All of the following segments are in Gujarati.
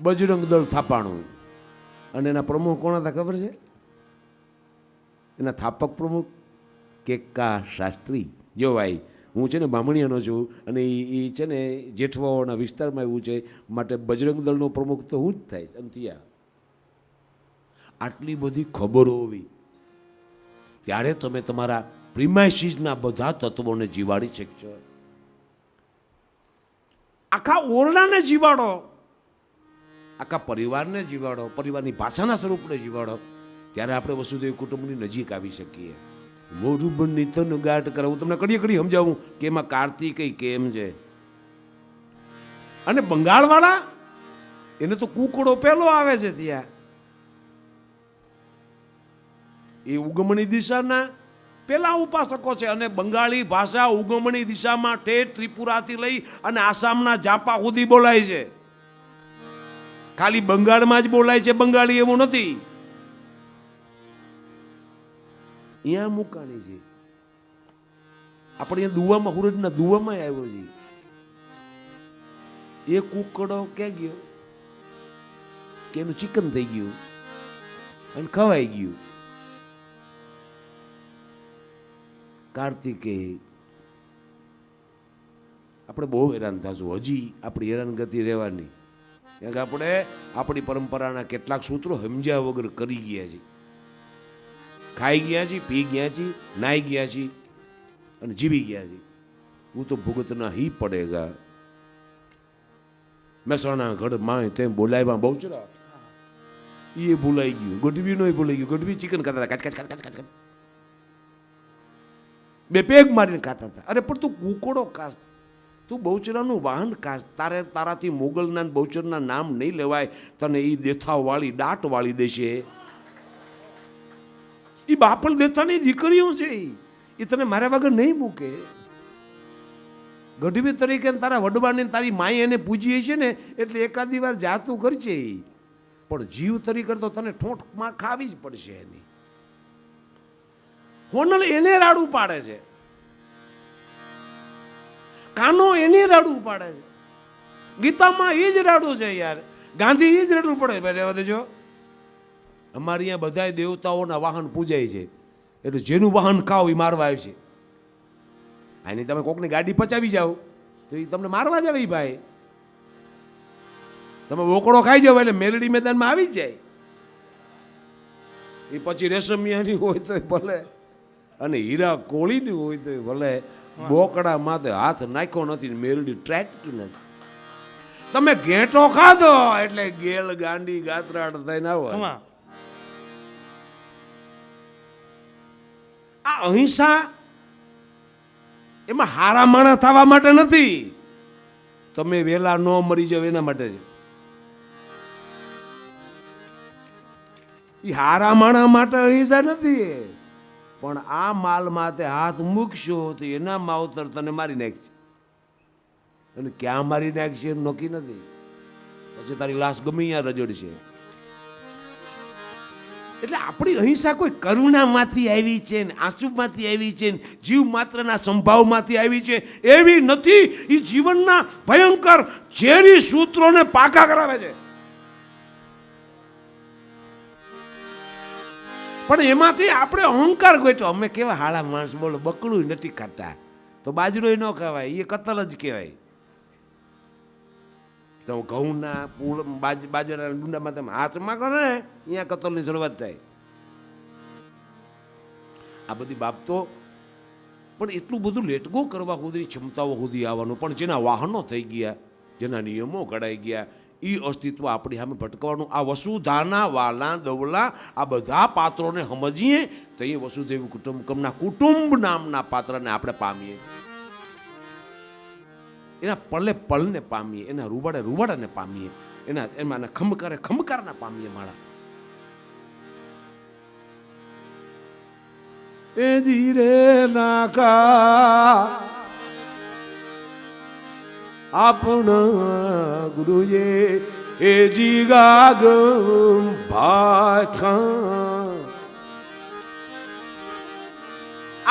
બજરંગ દળ થાપાણું. અને એના પ્રમુખ કોણ હતા ખબર છે? એના સ્થાપક પ્રમુખ કેકા શાસ્ત્રી. જો ભાઈ, હું છે ને બામણીયાનો છું અને એ છે ને જેઠવાઓના વિસ્તારમાં એવું છે, માટે બજરંગ દળનો પ્રમુખ તો હું જ થાય. અંતિયા આટલી બધી ખબર હોવી ત્યારે તમે તમારા પ્રિમાઇસીસના બધા તત્વોને જીવાડી શકશો. આખા ઓરડાને જીવાડો, આખા પરિવારને જીવાડો, પરિવારની ભાષાના સ્વરૂપને જીવાડો, ત્યારે આપણે વસુદેવ કુટુંબની નજીક આવી શકીએ. મોરું બની તન ગાંઠ કરે. હું તમને કડીએ કડી સમજાવું કે એમાં કાર્તિકેય કેમ છે. અને બંગાળવાળા એને તો કુકડો પેલો આવે છે ત્યાં. એ ઉગમણી દિશાના પેલા ઉપાસકો છે. અને બંગાળી ભાષા ઉગમણી દિશામાં ઠેઠ ત્રિપુરાથી લઈ અને આસામના જાપા સુધી બોલાય છે. ખાલી બંગાળમાં જ બોલાય છે બંગાળી, એવું નથી. અહીંયા મુકાણી છે. આપણે અહીંયા દુવામાં, હુરજના દુવામાં આવ્યો છે. એ કુકડો ક્યાં ગયો કે એનું ચિકન થઈ ગયું અને ખવાઈ ગયું. કાર્તિકેય આપણે બહુ હેરાન થશું. હજી આપણી હેરાનગતિ રહેવાની. કારણ કે આપણે આપણી પરંપરાના કેટલાક સૂત્રો સમજ્યા વગર કરી ગયા છીએ. ખાઈ ગયા છીએ, પી ગયા છીએ, નાઈ ગયા છીએ અને જીવી ગયા છીએ. હું તો ભુગતના હી પડેગા. મહેસાણા ગઢ માય તેમ બોલાવ્યા બહુચરા, એ ભૂલાઈ ગયું. ગઢવી નો ભૂલાઈ ગયું. ગઢવી ચિકન ખાતા હતા, કાચ કાચ કાચ કાચ કાચ, બે પેગ મારીને ખાતા હતા. અરે પણ તું કુકડો કાસ, તું બહુચરાનું વાહન કાસ. તારાથી મોગલના બહુચરના નામ નહીં લેવાય. તને એ દેથાવાળી દાટ વાળી દેશે. એ બાપલ દેથાની દીકરીઓ છે, એ તને મારા વગર નહીં મૂકે. ગઢવી તરીકે તારા વડવાને તારી માઈ એને પૂજીએ છે ને, એટલે એકાદી વાર જાતું કરશે. પણ જીવ તરીકે તો તને ઠોંઠમાં ખાવી જ પડશે એની. હોનલ એને રાડું પાડે છે, કાનો એને રાડું પાડે છે. ગીતામાં એ જ રાડું છે યાર. ગાંધી એ જ રાડું પડે. ભાઈ રહેવા દેજો. અમારે અહીંયા બધા દેવતાઓના વાહન પૂજાય છે, એટલે જેનું વાહન ખાવ એ મારવા આવશે. આની તમે કોકની ગાડી પચાવી જાઓ તો એ તમને મારવા જ આવે. ભાઈ તમે વોકડો ખાઈ જાવ એટલે મેલડી મેદાનમાં આવી જ જાય. એ પછી રેશમિયાની હોય તો ભલે, અને હીરા કોળીની હોય તો ભલે, બોકડા માથે હાથ નાખ્યો નથી, મેલડી ટ્રેટકી નથી. તમે ઘેટો ખાધો એટલે ગેલ ગાંડી ગાત્રાડ થઈને આવો. આ અહિંસા એમાં હારા માણસ થવા માટે નથી. તમે વેલા ન મરી જાવ એના માટે છે. એ હારા માણસ માટે અહિંસા નથી. પણ આ માલ માથે હાથ મૂકશો તો એના માવતર તને મારી નાખશે. અને ક્યાં મારી નાખશે એમ નક્કી નથી. પછી તારી લાશ ગમે ત્યાં રજડશે. એટલે આપણી અહિંસા કોઈ કરુણામાંથી આવી છે ને આંસુમાંથી આવી છે ને જીવ માત્રના સંભાવમાંથી આવી છે એવી નથી. એ જીવનના ભયંકર ઝેરી સૂત્રોને પાકા કરાવે છે. પણ એમાંથી આપણે અહંકાર ગોઠવો. અમે કેવા હાળા માણસ, બોલો બકડું નથી ખાતા તો બાજરો ન ખવાય, એ કતલ જ કહેવાય. તો ઘઉંના પૂળ બાજરાના ડુંડામાં તમે હાથમાં કરો ને, અહીંયા કતલની શરૂઆત થાય. આ બધી બાબતો. પણ એટલું બધું લેટગો કરવા સુધીની ક્ષમતાઓ સુધી આવવાનું. પણ જેના વાહનો થઈ ગયા, જેના નિયમો ઘડાઈ ગયા, એ અસ્તિત્વ આપણી સામે ભટકવાનું. આ વસુધાના વાલા દવલા આ બધા પાત્રોને સમજીએ તો એ વસુદેવ કુટુંબકમના કુટુંબ નામના પાત્રને આપણે પામીએ. એના પલે પલને પામીએ, એના રૂવાડે રૂવાડાને પામીએ, એના ખમકારે ખમકારને પામીએ. માળા એ જીરે નાકા આપણા ગુરુએ એ જીગા ગમ ભાખા.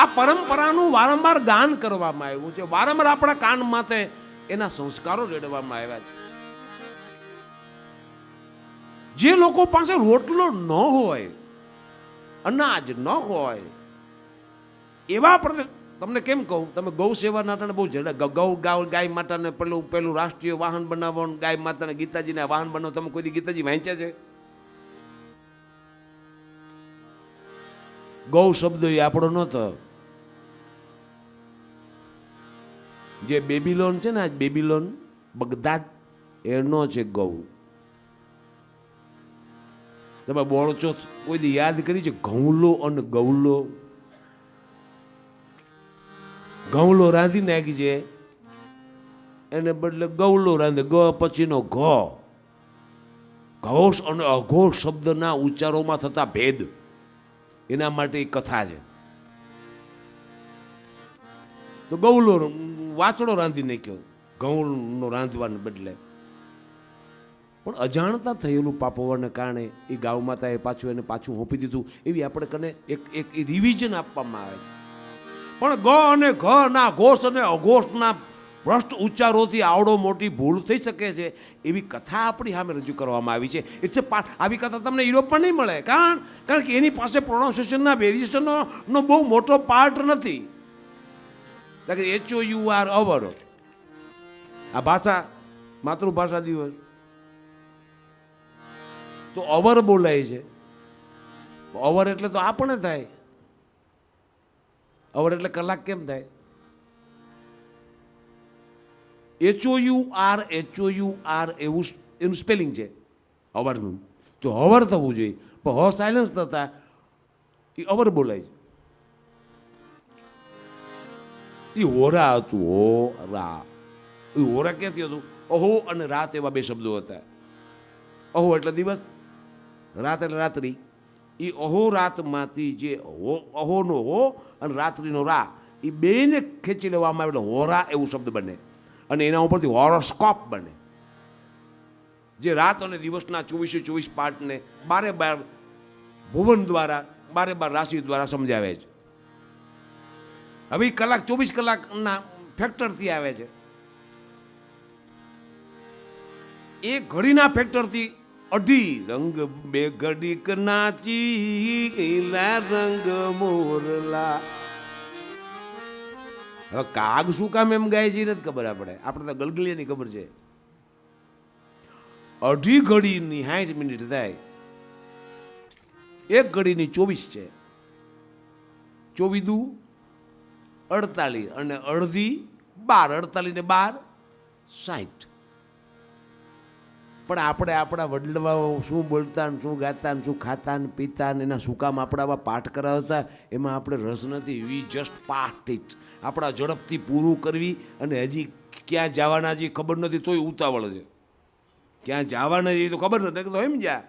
આ પરંપરાનું વારંવાર ગાન કરવામાં આવ્યું છે. વારંવાર આપણા કાન માથે એના સંસ્કારો રેડવામાં આવ્યા છે. જે લોકો પાસે રોટલો ન હોય, અનાજ ન હોય, એવા પ્રદેશ, તમને કેમ કહું, તમે ગૌ સેવા નાટાને બહુ ગાય માતાને પેલું રાષ્ટ્રીય વાહન બનાવો, ગાય માતાને ગીતાજીના વાહન બનાવો, તમે કોઈ ગીતાજી વાંચ્યા છે? ગૌ શબ્દ એ આપણો નહોતો. જે બેબીલોન છે ને, આજ બેબીલોન બગદાદ એનો છે ગૌ. તમે બોળચો કોઈ દી યાદ કરી છે? ઘઉંલો અને ગૌલો. ઘઉંલો રાંધી નાખી છે, એને બદલે ગૌલો રાંધે. ગ પછીનો ઘ. ઘોષ અને અઘોષ શબ્દના ઉચ્ચારોમાં થતા ભેદ, એના માટે એક કથા છે. તો ગૌલો વાસળો રાંધી નાખ્યો ઘઉંનો રાંધવાને બદલે. પણ અજાણતા થયેલું પાપવાને કારણે એ ગાઉ માતાએ એને પાછું હોપી દીધું. એવી આપણે કને એક રિવિઝન આપવામાં આવે. પણ ગ અને ઘ ના ઘોષ અને અઘોષના ભ્રષ્ટ ઉચ્ચારોથી આવડો મોટી ભૂલ થઈ શકે છે, એવી કથા આપણી સામે રજૂ કરવામાં આવી છે. It's a part. આવી કથા તમને યુરોપમાં નહીં મળે, કારણ કે એની પાસે પ્રોનાઉન્સિએશનના વેરિએશનનો બહુ મોટો પાર્ટ નથી. HOUR અવર, આ ભાષા માતૃભાષા દિવસ તો અવર બોલાય છે. અવર એટલે તો આપણે થાય. અવર એટલે કલાક કેમ થાય? HOUR એવું એનું સ્પેલિંગ છે અવરનું. તો હવર થવું જોઈએ, પણ હ સાયલન્સ થતા એ અવર બોલાય છે. એ હોરા હતું. હોરા. એ હોરા ક્યાંથી હતું? અહો અને રાત એવા બે શબ્દો હતા. અહો એટલે દિવસ, રાત એટલે રાત્રિ. એ અહો રાતમાંથી જે અહોનો હો અને રાત્રિનો રા, એ બેને ખેંચી લેવામાં આવે એટલે હોરા એવું શબ્દ બને. અને એના ઉપરથી હોરોસ્કોપ બને, જે રાત અને દિવસના 24 પાર્ટને 12 ભુવન દ્વારા 12 રાશિ દ્વારા સમજાવે છે. હવે કલાક 24 કલાકના ફેક્ટરથી આવે છે. એ ઘડીના ફેક્ટરથી અઢી રંગ બે ઘડીક નાચી રંગ મોરલા. હવે કાગ શું કામ એમ ગાય છે નથી ખબર. આપણે તો ગલગલિયાની ખબર છે. અઢી ઘડીની 60 મિનિટ થાય, એક ઘડીની 24 છે. 24 દુ 48 અને અડધી 12. 48 ને 12 60. પણ આપણે આપણા વડલાઓ શું બોલતા ને શું ગાતા ને શું ખાતા ને પીતા ને એના શું કામ આપણા આવા પાઠ કરાવતા, એમાં આપણે રસ નથી. We just past it. આપણા ઝડપથી પૂરું કરવી, અને હજી ક્યાં જવાના છે ખબર નથી તોય ઉતાવળ છે. ક્યાં જવાના છે તો ખબર નથી તો એમ જા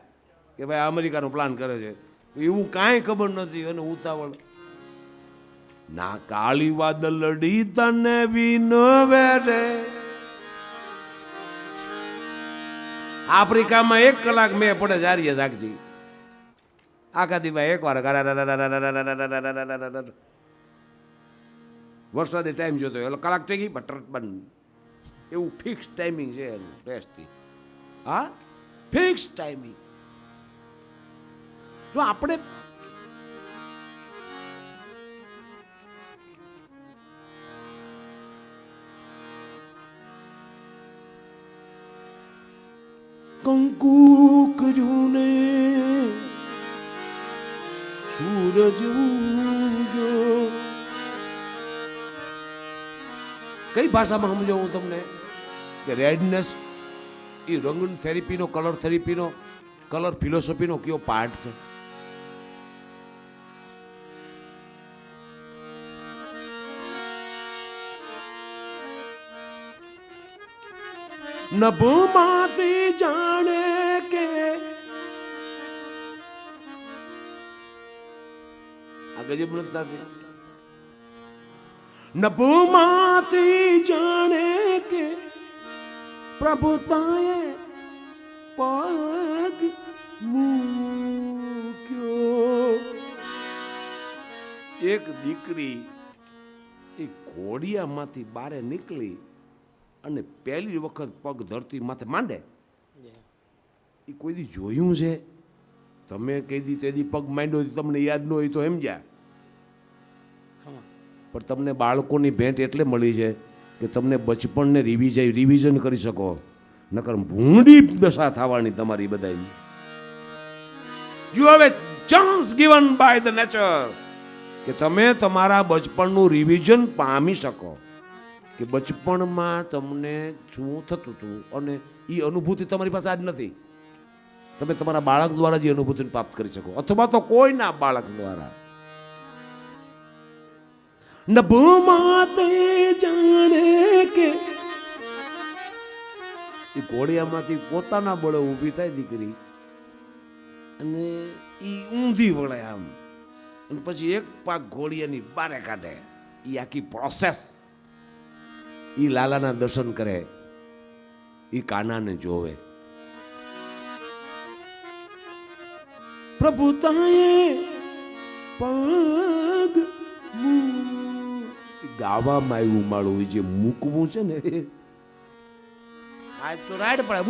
કે ભાઈ અમેરિકાનો પ્લાન કરે છે, એવું કાંઈ ખબર નથી અને ઉતાવળ. ના કાળી વાદળડી તને વિનવે રે. આફ્રિકામાં 1 કલાક મેં પડે જારીએ સાક્ષી. આખા દીમાં એક વાર વરસાદી ટાઈમ જોતો એટલે કલાક થઈ ગઈ બટર બંધ. એવું ફિક્સ ટાઈમિંગ છે એનું ટેસ્ટથી. હા, ફિક્સ ટાઈમિંગ. જો આપણે કંકુ કર્યું ને સૂરજ ઉગ્યો. કઈ ભાષામાં સમજો હું તમને કે રેડનેસ એ રંગ થેરેપીનો, કલર થેરેપીનો, કલર ફિલોસોફીનો કયો પાર્ટ છે? નભમાંથી જાણે કે આ ગજબ નથી. નભમાંથી જાણે કે પ્રભુતાએ પગ મૂક્યો. એક દીકરી એ ઘોડિયામાંથી બારે નીકળી અને પહેલી વખત પગ ધરતી માથે માંડે એ કોઈ દી જોયું છે? તમે કહી દી તે દી પગ માંડ્યો તમને યાદ ન હોય તો સમજ્યા, પણ તમને બાળકોની ભેટ એટલે મળી છે કે તમને બચપણને રિવિઝન કરી શકો, નકર ભૂંડી દશા થવાની તમારી બધાની. You have a chance given by the nature કે તમે તમારા બચપણનું રિવિઝન પામી શકો કે બચપણમાં તમને શું થતું હતું, અને એ અનુભૂતિ તમારી પાસે આજ નથી. તમે તમારા બાળક દ્વારા જે અનુભૂતિને પ્રાપ્ત કરી શકો, અથવા તો કોઈના બાળક દ્વારા. નભમાતે જાણે કે એ ઘોડિયામાંથી પોતાના બળે ઊભી થાય દીકરી, અને એ ઊંધી વળે આમ, અને પછી એક પાક ઘોડિયાની બારે કાઢે. એ આખી પ્રોસેસ. એ લાલાના દર્શન કરે, એ કાનાને જોવે. પ્રભુતાએ પગ ગાવામાં આવ્યું માળું, જે મૂકવું છે ને આજ તો રાડ પડે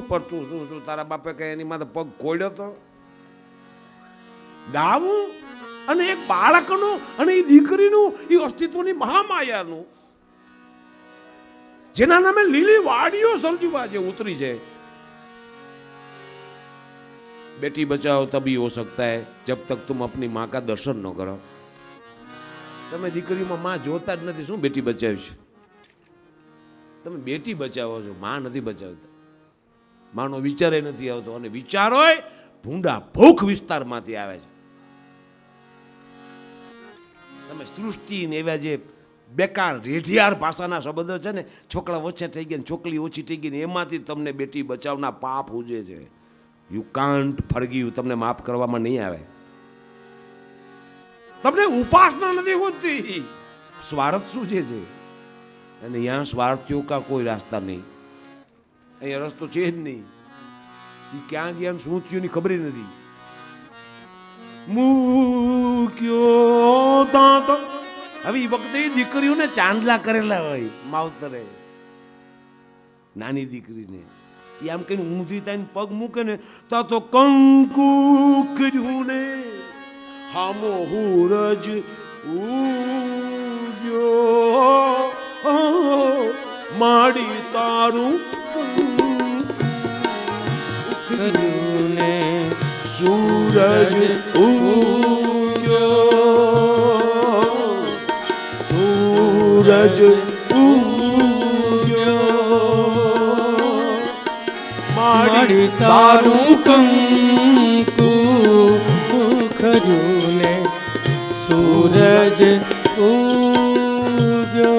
પણ તું શું તારા બાપે કઈ એની માથે પગ ખોડ્યો તો ગાવું. અને એક બાળકનું અને એ દીકરીનું એ અસ્તિત્વની મહામાયાનું, જેના નામે લીલી વાડીઓ સર્જવા જે ઉતરી છે. बेटी बचाओ तभी हो सकता है जब तक तुम अपनी माँ का दर्शन न करो. તમે દીકરીમાં માં જોતા જ નથી, શું બેટી બચાવી? તમે બેટી બચાવો છો, માં નથી બચાવતા. માનો વિચાર નથી આવતો, અને વિચારો ભૂંડા ભૂખ વિસ્તારમાંથી આવે છે. તમે સૃષ્ટિ ને એવા જે બેકાર રેઢિયાર ભાષાના શબ્દો છે ને, છોકરા ઓછા થઈ ગયા, છોકરી ઓછી થઈ ગઈ, એમાંથી તમને બેટી બચાવના પાપ ઉજે છે. યુ કાન્ટ ફરગીવ, તમને માફ કરવામાં નહીં આવે. તમને ઉપાસના નથી હોતી. સ્વાર્થ શું છે? અને યહાં સ્વાર્થીઓ કા કોઈ રાસ્તા નહીં. અહીંયા રસ્તો છે જ નહીં. ક્યાં ગયા શું થયું ની ખબર નથી. મૂક્યો તાત. હવે એ વખતે દીકરીઓને ચાંદલા કરેલા હોય માવતરે, નાની દીકરીને. એ આમ કઈ ઊંધી થાય પગ મૂકે ને તા તો કંકુ કર્યું ને હામો હુરજ ઉગ્યો માડી તારું કર્યું ને સૂરજ ઉગ્યો સૂરજ માડી તારું કંકુ ખર્યું ને સૂરજ ઉગ્યો.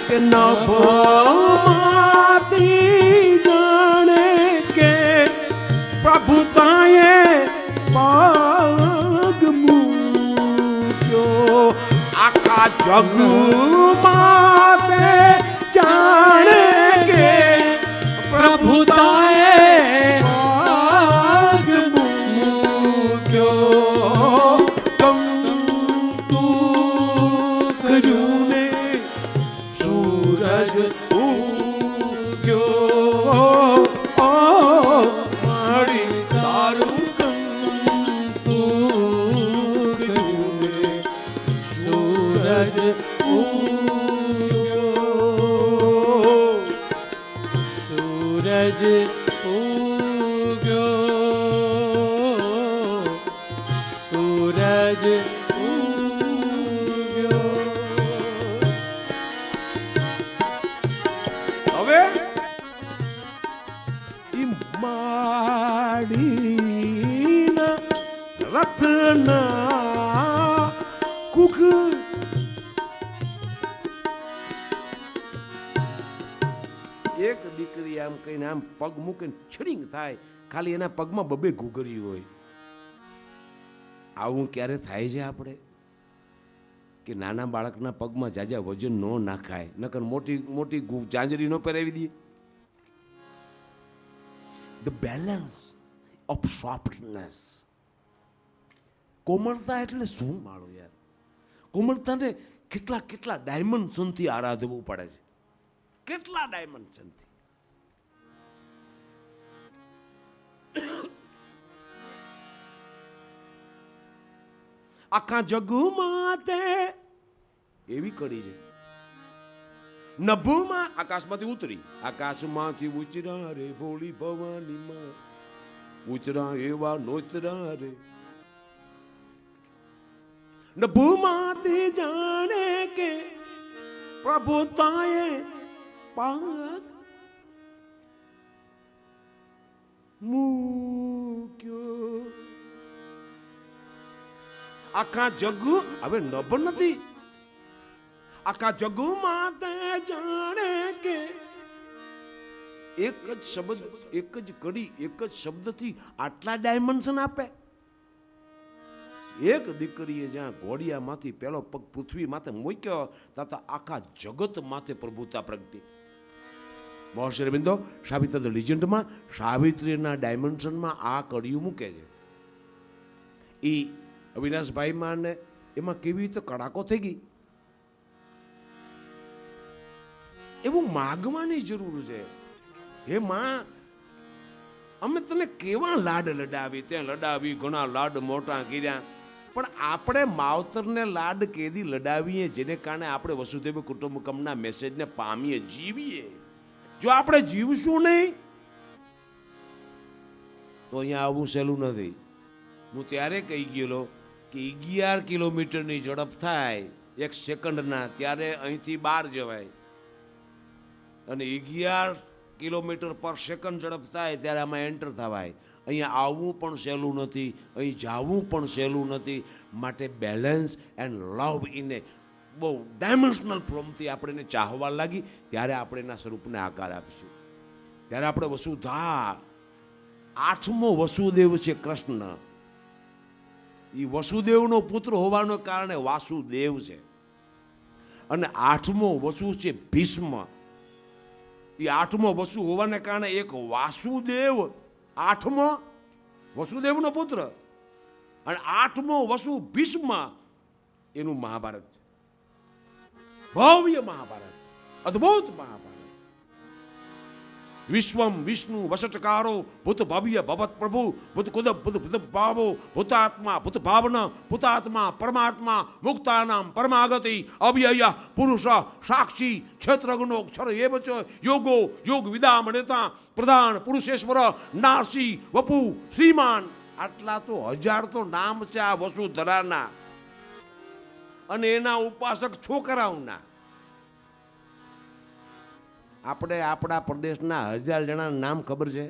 કે નભમાંથી જાણે કે પ્રભુતાએ પગ મૂક્યો. આખા જગમાં જાણે કે પ્રભુતાએ પગ મૂક્યો. કંકુ કર્યું ને સૂરજ ઉગ્યો માડી તારું કંકુ કર્યું ને સૂરજ ઉગ્યો. સૂરજ ઉગ્યો સૂરજ ઉગ્યો. હવે માડીના રથના કુખ એક દીકરી આમ કહીને આમ પગ મૂકીને છડીંગ થાય, ખાલી એના પગમાં બબે ઘૂઘર્યું હોય. આવું ક્યારે થાય છે આપણે કે નાના બાળકના પગમાં જાજા વજન ન નાખાય, નકર મોટી મોટી ચાંજરી ન પહેરાવી દઈએ. The balance of softness. કોમળતા એટલે શું માળું યાર? કોમળતાને કેટલા કેટલા ડાયમેન્શનથી આરાધવું પડે છે, કેટલા ડાયમેન્શનથી. આખા જગમાં તે એવી કડી છે. નભમાં આકાશમાંથી ઉતરી, આકાશમાંથી ઉતરા રે ભોળી ભવાની માં, ઉતરા એવા નોતરા રે. નભમાંથી જાણે કે પ્રભુતાએ પાક મૂક્યો. આખા જગ હવે નભ નથી, આખા જગમાં તે જાણે કે એક જ શબ્દ, એક જ કડી, એક જ શબ્દથી આટલા ડાયમેન્શન આપે. એક દીકરીએ જ્યાં ઘોડિયામાંથી પેલો પગ પૃથ્વી માથે મૂક્યો તથા આખા જગત માથે પ્રભુતા પ્રગટી. મહર્ષિ અરવિંદો સાવિત્ર ધ લિજન્ડમાં સાવિત્રીના ડાયમેન્શનમાં આ કડિયું મૂકે છે. એ અવિનાશભાઈમાં ને એમાં કેવી રીતે કડાકો થઈ ગઈ, એવું માગવાની જરૂર છે. હે માં, અમે તને કેવા લાડ લડાવી, ત્યાં લડાવી, ઘણા લાડ મોટા કર્યા, પણ આપણે માવતરને લાડ કેદી લડાવીએ જેને કારણે આપણે વસુધૈવ કુટુંબકમના મેસેજને પામીએ, જીવીએ. જો આપણે જીવશું નહીં તો અહીંયા આવવું સહેલું નથી. હું ત્યારે કહી ગયેલો કે 11 કિલોમીટરની ઝડપ થાય એક સેકન્ડના, ત્યારે અહીંથી બહાર જવાય, અને 11 કિલોમીટર પર સેકન્ડ ઝડપ થાય ત્યારે આમાં એન્ટર થવાય. અહીંયા આવવું પણ સહેલું નથી, અહીં જવું પણ સહેલું નથી. માટે બેલેન્સ એન્ડ લવ ઇને બહુ ડાયમેન્શનલ ફોર્મથી આપણે એને ચાહવા લાગી ત્યારે આપણે એના સ્વરૂપને આકાર આપીશું. ત્યારે આપણે વસુધા, 8મો વસુદેવ છે કૃષ્ણ. એ વસુદેવનો પુત્ર હોવાને કારણે વાસુદેવ છે. અને 8મો વસુ છે ભીષ્મ. એ 8મો વસુ હોવાને કારણે એક વાસુદેવ, 8મો વસુદેવનો પુત્ર, અને 8મો વસુ ભીષ્મ. એનું મહાભારત છે, ભવ્ય મહાભારત, અદ્ભુત મહાભારત. વિશ્વમ વિષ્ણુ વસટકારો ભૂત ભવ્ય ભવત પ્રભુ ભૂત કુદબ ભૂત ભૂત ભાવો ભૂતાત્મા ભૂત ભાવના ભૂતાત્મા પરમાત્મા મુક્તાનામ પરમાગતિ અવ્યય પુરુષ સાક્ષી ક્ષેત્રજ્ઞો ક્ષર એવ ચ યોગો યોગ વિદામ નેતા પ્રધાન પુરુષેશ્વર નાસી વપુ શ્રીમાન. આટલા તો 1000 તો નામ છે આ વસુધરાના, અને એના ઉપાસક છોકરાઓના. આપણે આપણા પ્રદેશના 1000 જણાના નામ ખબર છે?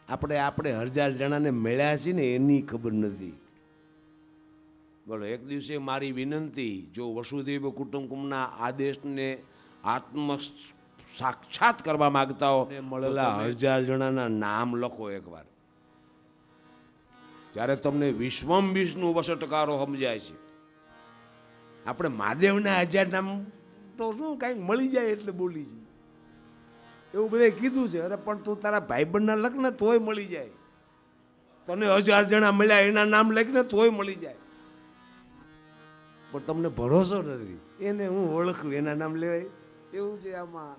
આપણે 1000 જણાને મળ્યા છીએ ને એની ખબર નથી. બોલો, એક દિવસે મારી વિનંતી, જો વસુધૈવ કુટુંબકમના આદેશને આત્મ સાક્ષાત કરવા માંગતા હો, મળેલા 1000 જણાના નામ લખો એકવાર. ત્યારે તમને વિશ્વમ વિષ્ણુ વસટકારો સમજાય છે. આપણે મહાદેવના 1000 નામ તો શું કાંઈક મળી જાય એટલે બોલી છે, એવું બધે કીધું છે. અરે પણ તું તારા ભાઈબંધના લખને તોય મળી જાય. તને 1000 જણા મળ્યા એના નામ લખને તોય મળી જાય. પણ તમને ભરોસો નથી, એને હું ઓળખું, એના નામ લેવાય એવું છે આમાં.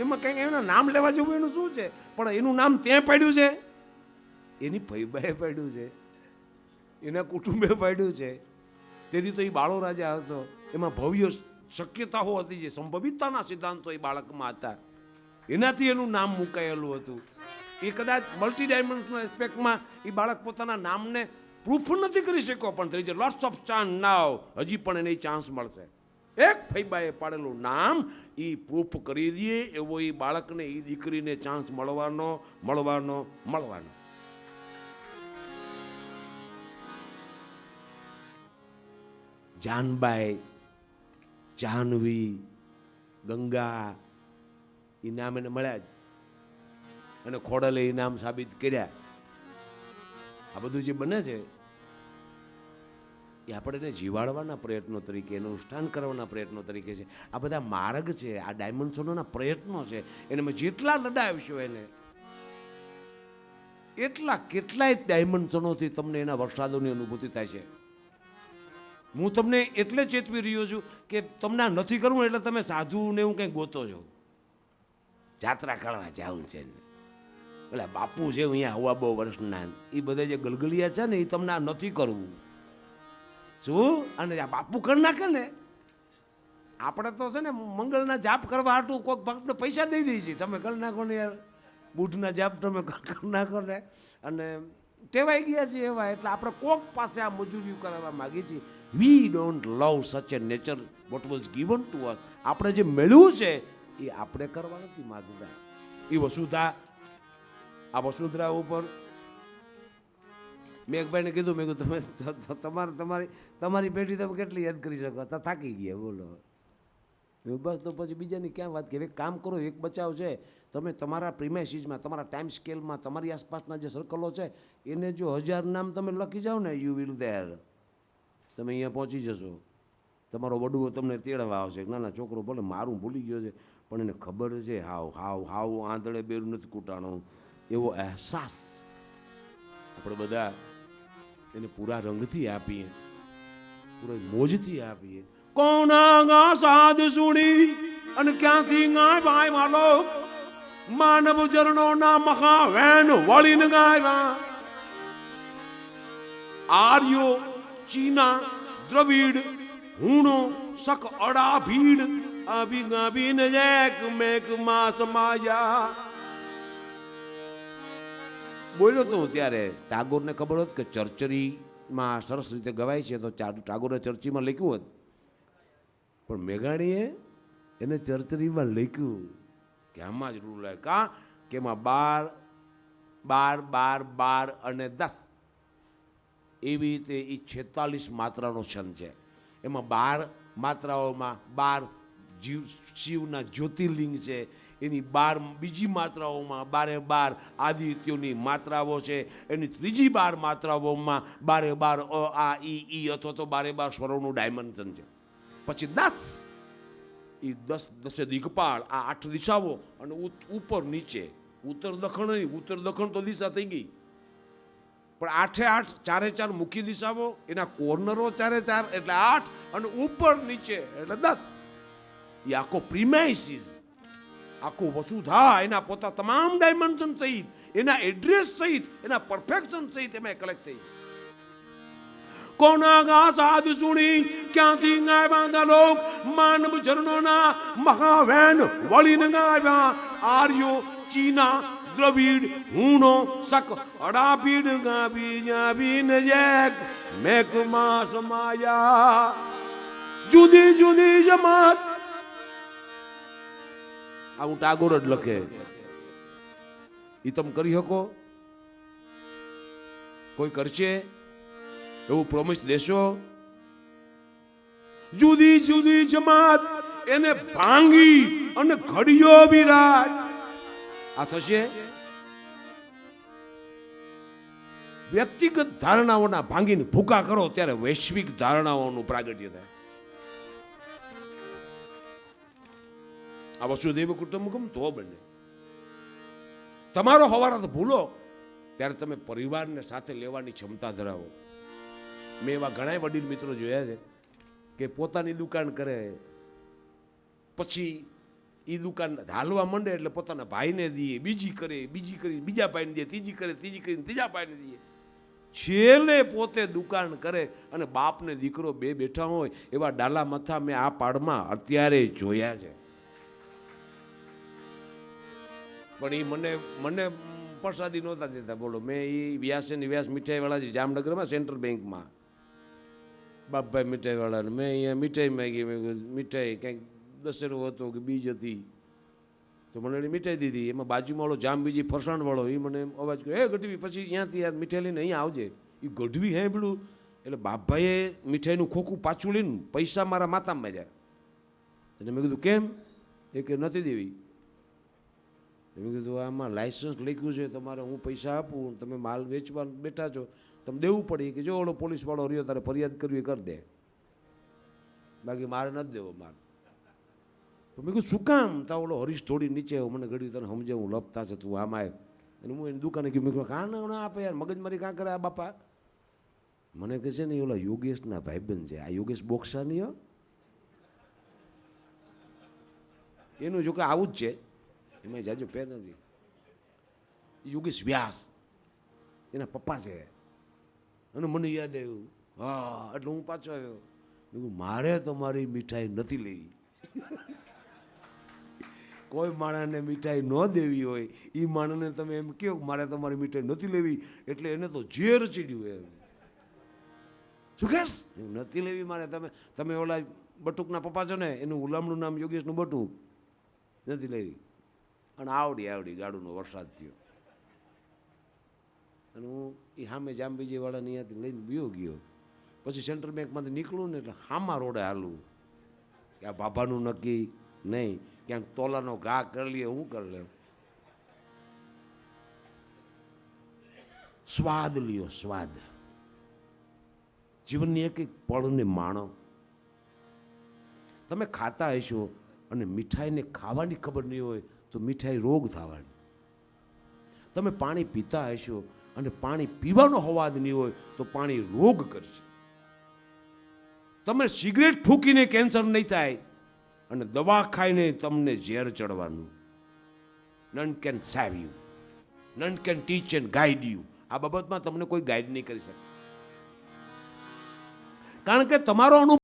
એમાં કંઈક એના નામ લેવા જેવું એનું શું છે? પણ એનું નામ ત્યાં પાડ્યું છે, એની ફૈબાએ પાડ્યું છે, એના કુટુંબે પાડ્યું છે. તેથી તો એ બાળો રાજા હતો. એમાં ભવ્ય શક્યતાઓ હતી, જે સંભવિતતાના સિદ્ધાંતો એ બાળકમાં હતા, એનાથી એનું નામ મુકાયેલું હતું. એ કદાચ મલ્ટી ડાયમેન્શનલ એસ્પેક્ટમાં એ બાળક પોતાના નામને પ્રૂફ નથી કરી શક્યો, પણ there is a lots of chance now. હજી પણ એને ચાન્સ મળશે. એક ફૈબાએ પાડેલું નામ એ પ્રૂફ કરી દે એવો એ બાળકને, એ દીકરીને ચાન્સ મળવાનો. જાનબાઈ, જાહ્નવી, ગંગા, ઇનામ એને મળ્યા જ, અને ખોડલે ઇનામ સાબિત કર્યા. આ બધું જે બને છે એ આપણે એને જીવાડવાના પ્રયત્નો તરીકે, એનું અનુષ્ઠાન કરવાના પ્રયત્નો તરીકે છે. આ બધા માર્ગ છે, આ ડાયમેન્શનોના પ્રયત્નો છે. એને મેં જેટલા લડાવીશું એને એટલા કેટલાય ડાયમેન્શનોથી તમને એના વરસાદોની અનુભૂતિ થાય છે. હું તમને એટલે ચેતવી રહ્યો છું કે તમને આ નથી કરવું એટલે તમે સાધુ ને એવું કંઈ ગોતો છો. જાત્રા કરવા જાવું છે ને એટલે બાપુ છે અહીંયા હવા બહુ વર્ષના એ બધા જે ગલગલિયા છે ને એ તમને આ નથી કરવું. શું અને આ બાપુ કરી નાખે ને આપણે તો છે ને મંગળના જાપ કરવા હાટું કોઈક ભક્તને પૈસા દઈ દઈએ છીએ. તમે કરી નાખો ને યાર બુઢના જાપ તમે કરી નાખો ને અને ટેવાઈ ગયા છે એવા એટલે આપણે કોક પાસે આ મજૂરી કરાવવા માગીએ છીએ. વી don't love such a nature what was given to us. આપણે જે મેળવ્યું છે એ આપણે કરવા નથી માગતા. એ વસુધા આ વસુંધરા ઉપર મેં એક ભાઈને કીધું, મેં કીધું તમે તમારી પેઢી તમે કેટલી યાદ કરી શકો? તો થાકી ગયા બોલો. બસ તો પછી બીજાની ક્યાં વાત કે એક કામ કરો, એક બચાવ છે. તમે તમારા પ્રિમાઇસીસમાં તમારા ટાઈમ સ્કેલમાં તમારી આસપાસના જે સર્કલો છે એને જો 1000 નામ તમે લખી જાઓ ને યુ વિલ ધેર. તમે અહીંયા પહોંચી જશો. તમારો વડવો તમને તેડવા આવશે. નાના છોકરો ભલે મારું ભૂલી ગયો છે પણ એને ખબર છે હાવ આંધળે બેરું નથી કૂટાણો એવો અહેસાસ આપણે બધા એને પૂરા રંગથી આપીએ, પૂરા મોજથી આપીએ. કોના ગા સાદ સુણી અને ક્યાંથી ગાય ભાઈ માલો માનવ ચરણોના મહાવેન વળીને ગાયવા. આર્યો ચીના દ્રવિડ હુણો સક અડા ભીડ અભી ગાભીન એક મેક માં સમાયા. બોલ્યો તો ત્યારે ટાગોરને ખબર હોત કે ચરચરીમાં સરસ રીતે ગવાય છે તો ટાગોરે ચર્ચીમાં લખ્યું હોત, પણ મેઘાણીએ એને ચરચરીમાં લખ્યું કે આમાં જ રૂલ કા કે એમાં 12 12 12 અને 10 એવી રીતે એ 46 માત્રાનો છંદ છે. એમાં 12 માત્રાઓમાં 12 શિવના જ્યોતિર્લિંગ છે. એની 12 બીજી માત્રાઓમાં 12 આદિત્યોની માત્રાઓ છે. એની ત્રીજી 12 માત્રાઓમાં 12 અ આ ઈ અથવા તો 12 સ્વરોનું ડાયમેન્શન છે. પછી 10 એ 10 દિગપાળ આ 8 દિશાઓ અને ઉપર નીચે ઉત્તર દક્ષિણ નહીં, ઉત્તર દક્ષિણ તો દિશા થઈ ગઈ પણ 8 ચારે 4 મુખ્ય દિશાઓ એના કોર્નરો 4 4 એટલે 8 અને ઉપર નીચે એટલે 10. એ આખો પ્રિમાઇસીસ આખું વસુધા એના પોતા તમામ ડાયમેન્શન સહિત એના એડ્રેસ સહિત એના પરફેક્શન સહિત એમાં કલેક્ટ થઈ. કોના ગા સાધ સુણી ક્યાંથી ગાયવા લોક માનવ ચરણોના મહાવેન વળીને ગાયવા. આર્યો ચીના દ્રવિડ હુણો સક અડાપીડ ગાભી જાભીન એક મેકમાં સમાયા. જુદી જુદી જમાત આવું ટાગોર જ લખે. એ તમે કરી શકો? કોઈ કરશે એવું પ્રોમિસ દેશો? જુદી જુદી જમાત એને ભાંગી અને ઘડિયો વિરાજ. આ થશે? વ્યક્તિગત ધારણાઓના ભાંગીને ભૂકા કરો ત્યારે વૈશ્વિક ધારણાઓનું પ્રાગટ્ય થાય. આ વસુધૈવ કુટુંબકમ તો બને. તમારો હવારા ભૂલો ત્યારે તમે પરિવારને સાથે લેવાની ક્ષમતા ધરાવો. મેં એવા ઘણા વડીલ મિત્રો જોયા છે કે પોતાની દુકાન કરે પછી એ દુકાન હાલવા માંડે એટલે પોતાના ભાઈને દઈએ, બીજી કરી બીજા ભાઈને દે, ત્રીજી કરીને ત્રીજા ભાઈને દઈએ. છેલ્લે પોતે દુકાન કરે અને બાપને દીકરો બે બેઠા હોય એવા ડાલા મથા મેં આ પાડમાં અત્યારે જોયા છે. પણ એ મને પ્રસાદી નહોતા દેતા. બોલો, મેં એ વ્યાસ મીઠાઈવાળા છે જામનગરમાં સેન્ટ્રલ બેંકમાં, બાપભાઈ મીઠાઈવાળાને મેં અહીંયા મીઠાઈ માંગી. મીઠાઈ કંઈક દશેરો હતો કે બીજ હતી તો મને એની મીઠાઈ દીધી. એમાં બાજુમાં વાળો જામ બીજી ફરસાણવાળો એ મને અવાજ કર્યો, એ ગઢવી પછી અહીંયાથી યાર મીઠાઈ લઈને અહીંયા આવજે. એ ગઢવી હે પેલું એટલે બાપભાઈએ મીઠાઈનું ખોખું પાછું લઈને પૈસા મારા માથામાં માર્યા. એટલે મેં કીધું કેમ? એ કે નથી દેવી. મેં કીધું આમાં લાઇસન્સ લખ્યું છે તમારે, હું પૈસા આપું, તમે માલ વેચવા બેઠા છો, તમે દેવું પડે. કે જો ઓલો પોલીસવાળો રહ્યો તારે ફરિયાદ કરવી કરી દે, બાકી મારે નથી દેવો માલ. તો મેં કીધું શું કામ? તા ઓલો હરીશ થોડી નીચે મને ઘડી તને સમજે હું લપતા છે તું આમાં. અને હું એની દુકાને ગયું. મેં કહ્યું કાં ના આપે યાર, મગજમારી કાં કરે આ બાપા? મને કહે છે ને એ ઓલા યોગેશના ભાઈબંધ છે, આ યોગેશ બોક્સાની હો. એનું જો કે આવું જ છે, એમાં જાજો પેર નથી. યોગેશ વ્યાસ એના પપ્પા છે. અને મને યાદ આવ્યું, હા, એટલે હું પાછો આવ્યો. મેં કીધું મારે તમારી મીઠાઈ નથી લેવી. કોઈ માણસને મીઠાઈ ન દેવી હોય એ માણસને તમે એમ કહો મારે તમારી મીઠાઈ નથી લેવી, એટલે એને તો ઝેર ચીડ્યું એમ. શું કહેશ નથી લેવી મારે? તમે ઓલા બટુકના પપ્પા છો ને, એનું ગુલામનું નામ યોગેશનું બટુક. નથી લેવી. અને આવડી ગાડુનો વરસાદ થયો. અને હું એ સામે જાંબીજીવાળાની અહીંયાથી લઈને બીયો ગયો. પછી સેન્ટ્રલ બેંકમાંથી નીકળું ને એટલે હામા રોડે હાલું કે આ બાબાનું નક્કી નહીં, ક્યાંક તોલાનો ઘા કરી લઈએ, હું કરી લે. સ્વાદ લ્યો, સ્વાદ. જીવનની એક એક પળને માણો. તમે ખાતા હશો અને મીઠાઈને ખાવાની ખબર નહીં હોય તો મીઠાઈ રોગ થવાની. તમે પાણી પીતા હશો અને પાણી પીવાનો હવાદ નહીં હોય તો પાણી રોગ કરશે. તમે સિગરેટ ફૂંકીને કેન્સર નહીં થાય અને દવા ખાઈને તમને ઝેર ચડવાનું. None can save you, none can teach and guide you. આ બાબતમાં તમને કોઈ ગાઈડ નહીં કરી શકે, કારણ કે તમારો અનુભવ